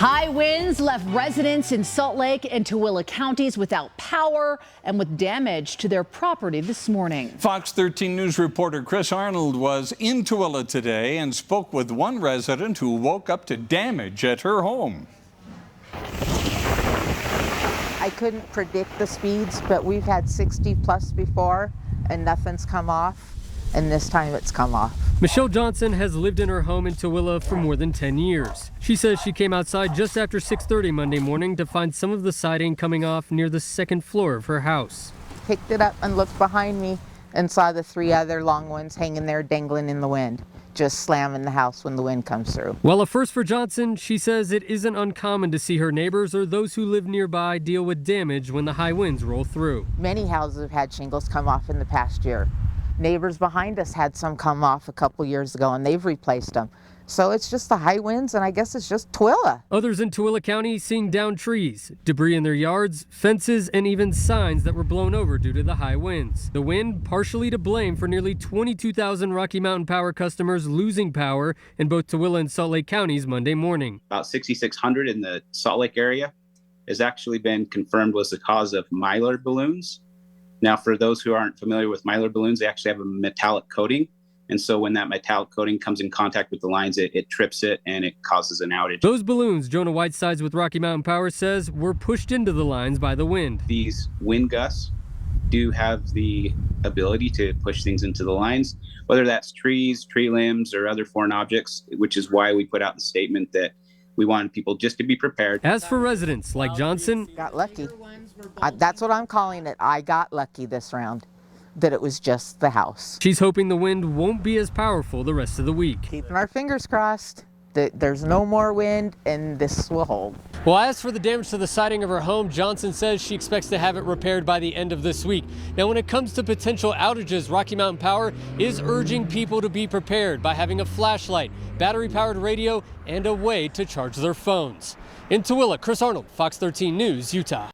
High winds left residents in Salt Lake and Tooele counties without power and with damage to their property this morning. Fox 13 News reporter Chris Arnold was in Tooele today and spoke with one resident who woke up to damage at her home. I couldn't predict the speeds, but we've had 60 plus before and nothing's come off, and this time it's come off. Michelle Johnson has lived in her home in Tooele for more than 10 years. She says she came outside just after 6:30 Monday morning to find some of the siding coming off near the second floor of her house. Picked it up and looked behind me and saw the 3 other long ones hanging there dangling in the wind, just slamming the house when the wind comes through. While a first for Johnson, she says it isn't uncommon to see her neighbors or those who live nearby deal with damage when the high winds roll through. Many houses have had shingles come off in the past year. Neighbors behind us had some come off a couple years ago and they've replaced them. So it's just the high winds, and I guess it's just Tooele. Others in Tooele County seeing downed trees, debris in their yards, fences, and even signs that were blown over due to the high winds. The wind partially to blame for nearly 22,000 Rocky Mountain Power customers losing power in both Tooele and Salt Lake counties Monday morning. About 6,600 in the Salt Lake area has actually been confirmed was the cause of mylar balloons. Now, for those who aren't familiar with mylar balloons, they actually have a metallic coating. And so when that metallic coating comes in contact with the lines, it trips it and it causes an outage. Those balloons, Jonah Whitesides with Rocky Mountain Power says, were pushed into the lines by the wind. These wind gusts do have the ability to push things into the lines, whether that's trees, tree limbs, or other foreign objects, which is why we put out the statement that we wanted people just to be prepared. As for residents like Johnson, got lucky. That's what I'm calling it. I got lucky this round, that it was just the house. She's hoping the wind won't be as powerful the rest of the week. Keeping our fingers crossed that there's no more wind and this will hold. Well, as for the damage to the siding of her home, Johnson says she expects to have it repaired by the end of this week. Now, when it comes to potential outages, Rocky Mountain Power is urging people to be prepared by having a flashlight, battery-powered radio, and a way to charge their phones. In Tooele, Chris Arnold, Fox 13 News, Utah.